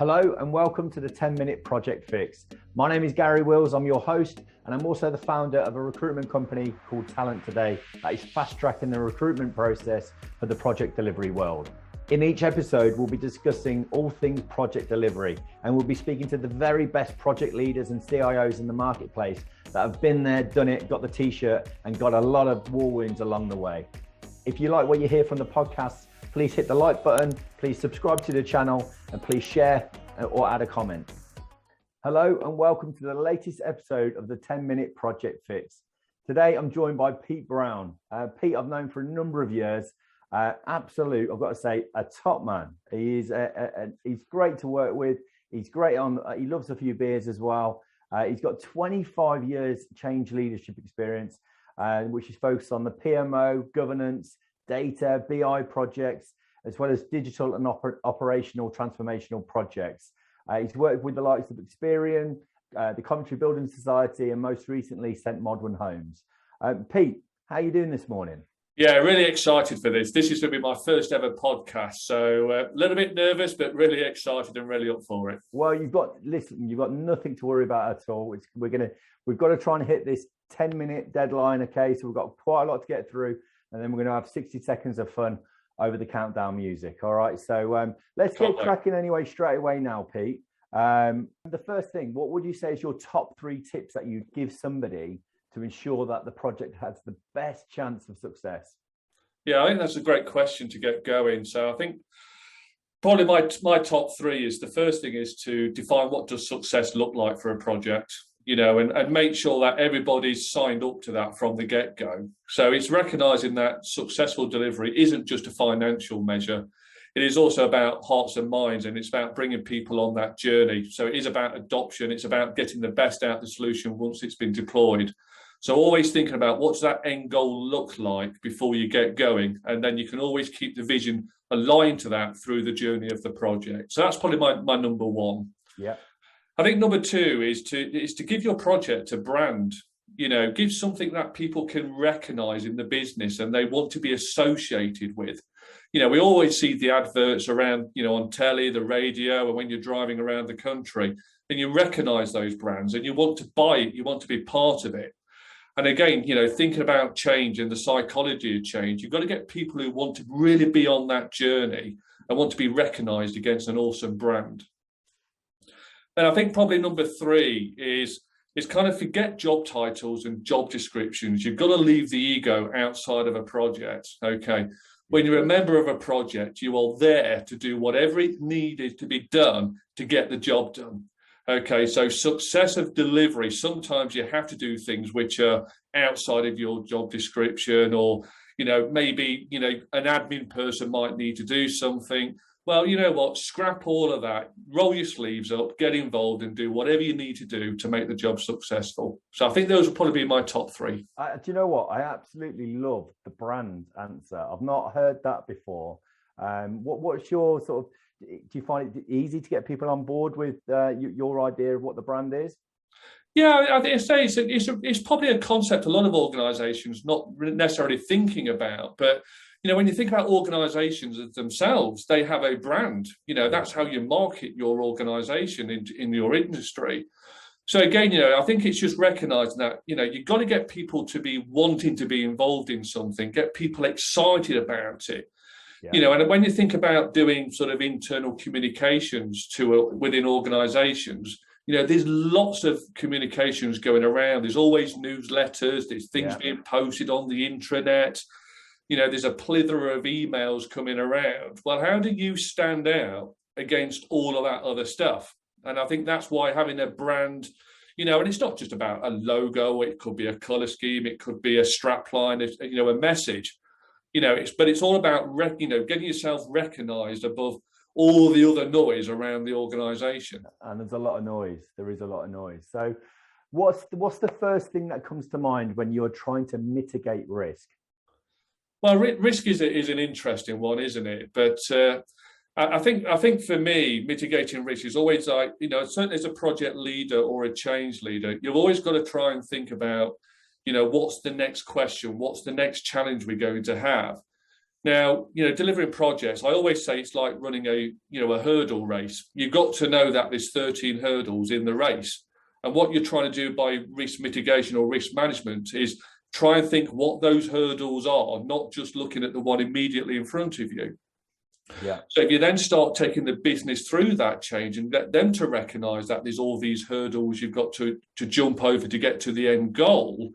Hello and welcome to the 10-Minute Project Fix. My name is Gary Wills, I'm your host, and I'm also the founder of a recruitment company called Talent Today that is fast-tracking the recruitment process for the project delivery world. In each episode, we'll be discussing all things project delivery, and we'll be speaking to the very best project leaders and CIOs in the marketplace that have been there, done it, got the t-shirt, and got a lot of war wounds along the way. If you like what you hear from the podcast, please hit the like button, please subscribe to the channel, and please share or add a comment. Hello and welcome to the latest episode of the 10-Minute Project Fix. Today I'm joined by Pete Brown. Pete I've known for a number of years. Absolute, I've got to say, a top man. He's great to work with. He's great on, he loves a few beers as well. He's got 25 years change leadership experience, which is focused on the PMO, governance, data, BI projects, as well as digital and operational transformational projects. He's worked with the likes of Experian, the Coventry Building Society, and most recently St Modwen Homes. Pete, how are you doing this morning? Yeah, really excited for this. This is going to be my first ever podcast, so a little bit nervous, but really excited and really up for it. Well, you've got nothing to worry about at all. We've got to try and hit this 10-minute deadline. Okay, so we've got quite a lot to get through, and then we're going to have 60 seconds of fun over the countdown music. All right, so let's get cracking anyway, straight away now, Pete. The first thing, what would you say is your top 3 tips that you'd give somebody to ensure that the project has the best chance of success? Yeah, I think that's a great question to get going. So I think probably my top 3 is, the first thing is to define what does success look like for a project, and make sure that everybody's signed up to that from the get-go. So it's recognizing that successful delivery isn't just a financial measure. It is also about hearts and minds, and it's about bringing people on that journey. So it is about adoption. It's about getting the best out of the solution once it's been deployed. So always thinking about what's that end goal look like before you get going. And then you can always keep the vision aligned to that through the journey of the project. So that's probably my number 1. Yeah. I think number 2 is to give your project a brand. Give something that people can recognize in the business and they want to be associated with. We always see the adverts around, on telly, the radio, and when you're driving around the country, and you recognize those brands and you want to buy it, you want to be part of it. And again, thinking about change and the psychology of change, you've got to get people who want to really be on that journey and want to be recognized against an awesome brand. And I think probably number 3 is kind of forget job titles and job descriptions. You've got to leave the ego outside of a project, okay? When you're a member of a project, you are there to do whatever it needed to be done to get the job done. Okay, so success of delivery, sometimes you have to do things which are outside of your job description, or, maybe, an admin person might need to do something. Well, you know what, scrap all of that, roll your sleeves up, get involved and do whatever you need to do to make the job successful. So I think those will probably be my top 3. Do you know what? I absolutely love the brand answer. I've not heard that before. What's your sort of, do you find it easy to get people on board with your idea of what the brand is? Yeah, I say it's probably a concept a lot of organisations not necessarily thinking about. But, when you think about organisations themselves, they have a brand. That's how you market your organisation in your industry. So again, I think it's just recognising that, you've got to get people to be wanting to be involved in something, get people excited about it. Yeah. And when you think about doing sort of internal communications within organisations, there's lots of communications going around. There's always newsletters, there's things being posted on the intranet. There's a plethora of emails coming around. Well, how do you stand out against all of that other stuff? And I think that's why having a brand, and it's not just about a logo, it could be a colour scheme, it could be a strapline, a message. It's all about getting yourself recognised above all the other noise around the organisation. And there's a lot of noise. There is a lot of noise. So what's the first thing that comes to mind when you're trying to mitigate risk? Well, risk is an interesting one, isn't it? But I think for me, mitigating risk is always like, certainly as a project leader or a change leader, you've always got to try and think about, what's the next question? What's the next challenge we're going to have? Now, delivering projects, I always say it's like running a hurdle race. You've got to know that there's 13 hurdles in the race. And what you're trying to do by risk mitigation or risk management is try and think what those hurdles are, not just looking at the one immediately in front of you. Yeah. So if you then start taking the business through that change and get them to recognize that there's all these hurdles you've got to jump over to get to the end goal,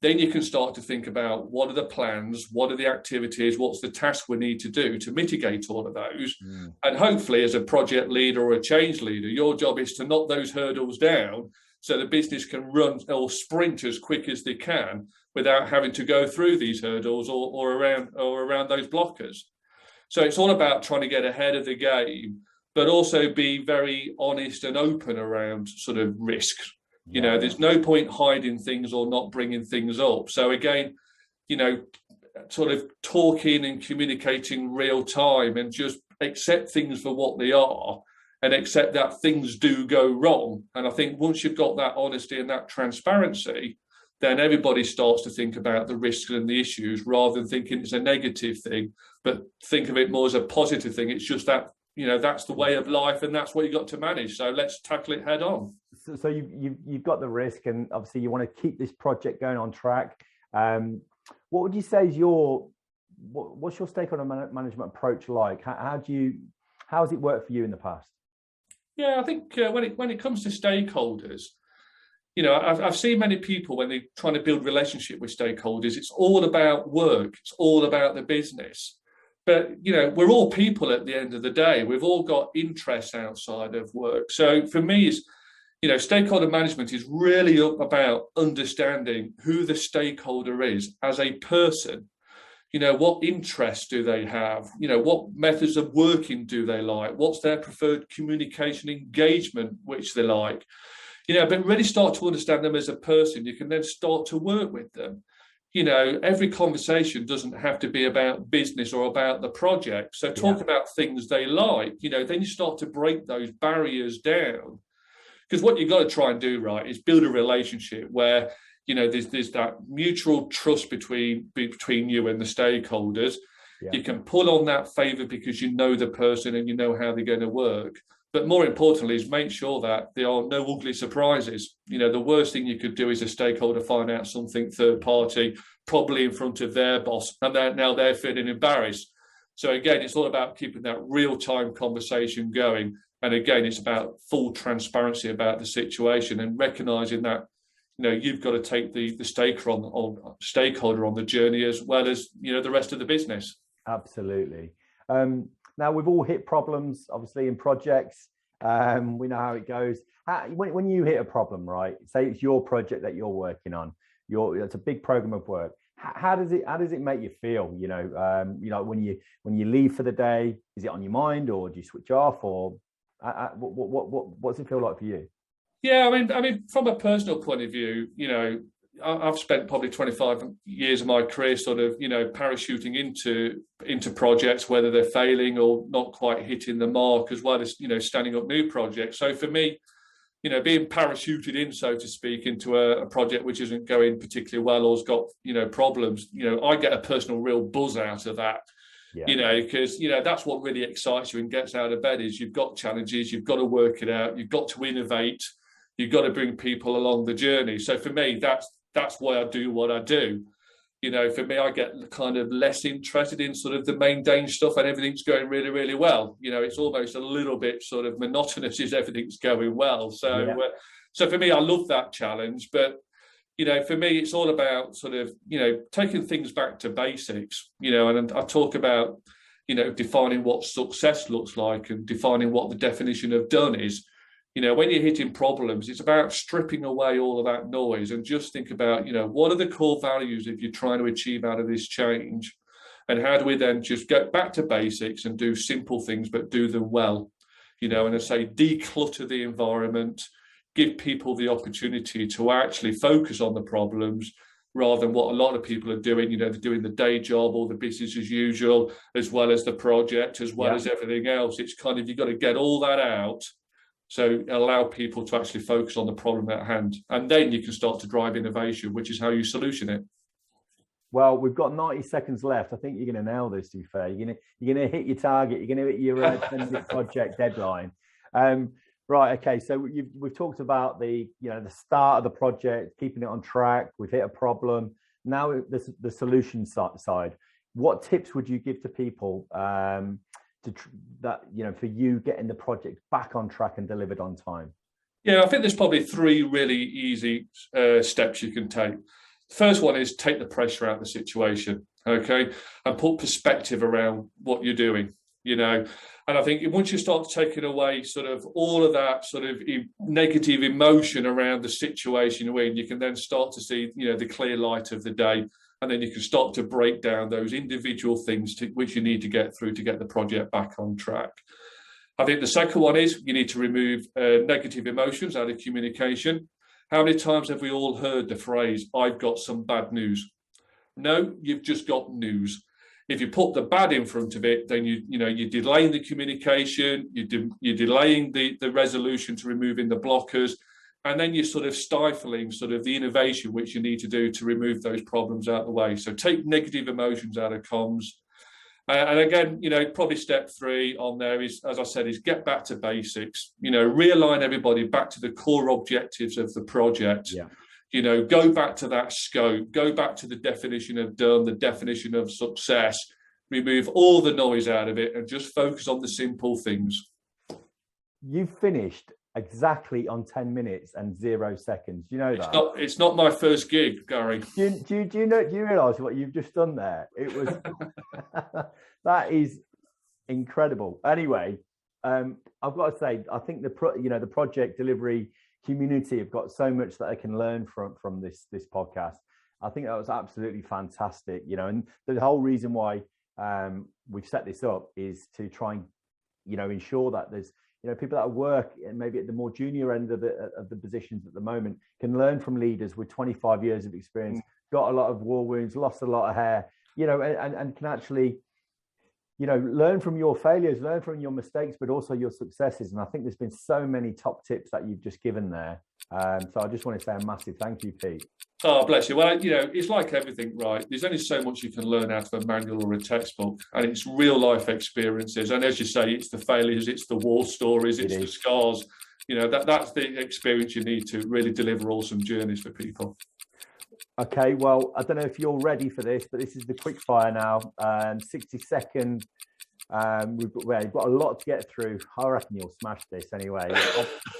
then you can start to think about what are the plans, what are the activities, what's the task we need to do to mitigate all of those. And hopefully, as a project leader or a change leader, your job is to knock those hurdles down so the business can run or sprint as quick as they can without having to go through these hurdles or around those blockers. So it's all about trying to get ahead of the game, but also be very honest and open around sort of risk. There's no point hiding things or not bringing things up. So again, sort of talking and communicating real time and just accept things for what they are and accept that things do go wrong. And I think once you've got that honesty and that transparency, then everybody starts to think about the risks and the issues rather than thinking it's a negative thing, but think of it more as a positive thing. It's just that, that's the way of life and that's what you've got to manage. So let's tackle it head on. So you've got the risk, and obviously you want to keep this project going on track. What would you say is what's your stakeholder management approach like? How has it worked for you in the past? Yeah, I think when it comes to stakeholders, I've seen many people when they're trying to build relationship with stakeholders, it's all about work, it's all about the business. But, we're all people at the end of the day. We've all got interests outside of work. So for me, stakeholder management is really about understanding who the stakeholder is as a person. What interests do they have? What methods of working do they like? What's their preferred communication engagement, which they like? But really start to understand them as a person. You can then start to work with them. Every conversation doesn't have to be about business or about the project. So talk about things they like, then you start to break those barriers down. Because what you've got to try and do, right, is build a relationship where, there's that mutual trust between you and the stakeholders. Yeah. You can pull on that favour because you know the person and you know how they're going to work. But more importantly is make sure that there are no ugly surprises. The worst thing you could do is a stakeholder find out something third party, probably in front of their boss, and now they're feeling embarrassed. So again, it's all about keeping that real-time conversation going. And again, it's about full transparency about the situation and recognising that, you've got to take the stakeholder on the journey as well as, the rest of the business. Absolutely. Now, we've all hit problems, obviously, in projects. We know how it goes. When you hit a problem, right, say it's your project that you're working on, it's a big program of work. How does it make you feel? When you leave for the day, is it on your mind, or do you switch off, or what does it feel like for you? Yeah, I mean, from a personal point of view, I've spent probably 25 years of my career sort of, parachuting into projects, whether they're failing or not quite hitting the mark, as well as, standing up new projects. So for me, being parachuted in, so to speak, into a project which isn't going particularly well or has got, problems, I get a personal real buzz out of that. Yeah. Because, that's what really excites you and gets out of bed is you've got challenges, you've got to work it out, you've got to innovate, you've got to bring people along the journey. So for me, that's why I do what I do. For me, I get kind of less interested in sort of the mundane stuff and everything's going really, really well. It's almost a little bit sort of monotonous if everything's going well. So, so for me, I love that challenge. But, for me, it's all about sort of, taking things back to basics, and I talk about, defining what success looks like and defining what the definition of done is. When you're hitting problems, it's about stripping away all of that noise and just think about, what are the core values if you're trying to achieve out of this change? And how do we then just get back to basics and do simple things, but do them well? And I say declutter the environment, give people the opportunity to actually focus on the problems rather than what a lot of people are doing. They're doing the day job or the business as usual, as well as the project, as well as everything else. It's kind of, you've got to get all that out. So allow people to actually focus on the problem at hand. And then you can start to drive innovation, which is how you solution it. Well, we've got 90 seconds left. I think you're going to nail this, to be fair. You're gonna hit your target. You're going to hit your 10-minute project deadline. Right. Okay. So we've talked about the start of the project, keeping it on track. We've hit a problem. Now the solution side. What tips would you give to people for you getting the project back on track and delivered on time? Yeah, I think there's probably 3 really easy steps you can take. The first one is take the pressure out of the situation, okay, and put perspective around what you're doing, And I think once you start taking away sort of all of that sort of negative emotion around the situation you're in, you can then start to see, the clear light of the day. And then you can start to break down those individual things which you need to get through to get the project back on track. I think the second one is you need to remove negative emotions out of communication. How many times have we all heard the phrase, "I've got some bad news"? No, you've just got news. If you put the bad in front of it, then you're delaying the communication, you're delaying the resolution to removing the blockers, and then you're sort of stifling sort of the innovation which you need to do to remove those problems out of the way. So take negative emotions out of comms. And again, probably step 3 on there is, as I said, is get back to basics. Realign everybody back to the core objectives of the project. Yeah. Go back to that scope, go back to the definition of done, the definition of success, remove all the noise out of it and just focus on the simple things. You finished exactly on 10 minutes and 0 seconds. Do you know that? It's not my first gig, Gary. Do you realise what you've just done there? It was that is incredible. Anyway, I've got to say, I think the project delivery community have got so much that I can learn from this podcast. I think that was absolutely fantastic. And the whole reason why we've set this up is to try and ensure that there's people that work maybe at the more junior end of the positions at the moment can learn from leaders with 25 years of experience, got a lot of war wounds, lost a lot of hair, and can actually, learn from your failures, learn from your mistakes, but also your successes. And I think there's been so many top tips that you've just given there. So I just want to say a massive thank you, Pete. Oh, bless you. Well, it's like everything, right? There's only so much you can learn out of a manual or a textbook, and it's real life experiences. And as you say, it's the failures, it's the war stories, it's the scars. That's the experience you need to really deliver awesome journeys for people. Okay, well, I don't know if you're ready for this, but this is the quick fire now. 60 seconds. We've got a lot to get through. I reckon you'll smash this anyway.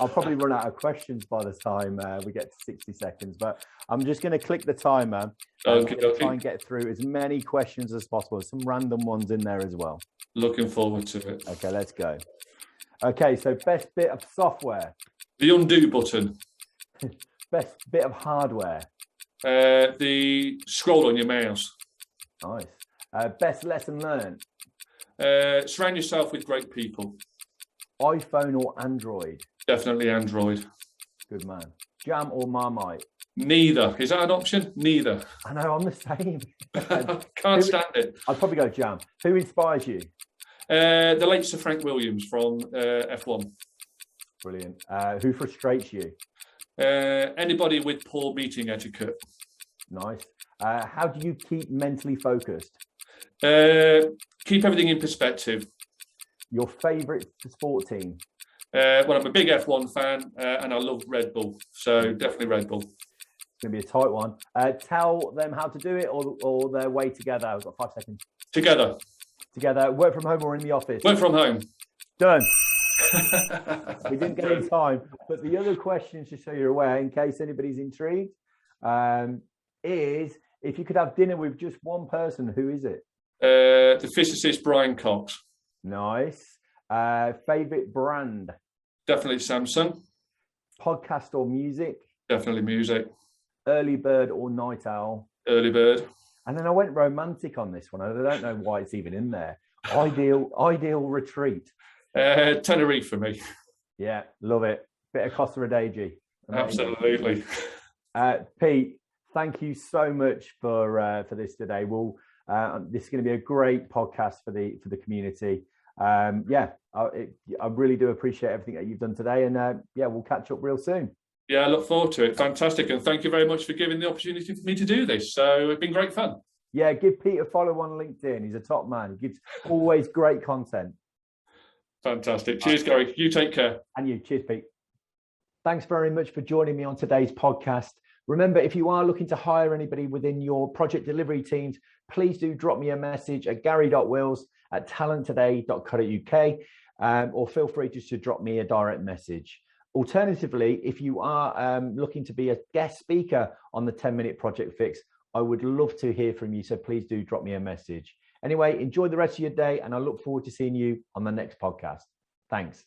I'll probably run out of questions by the time we get to 60 seconds, but I'm just going to click the timer. Okay. Try and get through as many questions as possible. Some random ones in there as well. Looking forward to it. Okay, let's go. Okay, so best bit of software. The undo button. Best bit of hardware. The scroll on your mouse. Nice. Best lesson learned. Surround yourself with great people. iPhone or Android? Definitely Android. Good man. Jam or Marmite? Neither. Is that an option? Neither. I know, I'm the same. Can't stand it. I'd probably go jam. Who inspires you? The late Sir Frank Williams from F1. Brilliant. Who frustrates you? Anybody with poor meeting etiquette. Nice. How do you keep mentally focused? Keep everything in perspective. Your favourite sport team? Well, I'm a big F1 fan and I love Red Bull. So definitely Red Bull. It's going to be a tight one. Tell them how to do it or their way together. We've got 5 seconds. Together. Together. Work from home or in the office? Work from home. Done. We didn't get any time. But the other question, just so you're aware, in case anybody's intrigued, is if you could have dinner with just one person, who is it? The physicist Brian Cox. Nice. Favorite brand? Definitely Samsung. Podcast or music? Definitely music. Early bird or night owl? Early bird. And then I went romantic on this one. I don't know why it's even in there. Ideal retreat. Tenerife for me. Yeah, love it. Bit of Costa Rica. Absolutely. Pete, thank you so much for this today. This is going to be a great podcast for the community. I really do appreciate everything that you've done today, and we'll catch up real soon. Yeah, I look forward to it. Fantastic, and thank you very much for giving the opportunity for me to do this. So it's been great fun. Yeah, give Pete a follow on LinkedIn. He's a top man. He gives always great content. Fantastic. Cheers, Gary. You take care. And you. Cheers, Pete. Thanks very much for joining me on today's podcast. Remember, if you are looking to hire anybody within your project delivery teams, please do drop me a message at gary.wills@talenttoday.co.uk, or feel free just to drop me a direct message. Alternatively, if you are looking to be a guest speaker on the 10-minute project fix, I would love to hear from you. So please do drop me a message. Anyway, enjoy the rest of your day, and I look forward to seeing you on the next podcast. Thanks.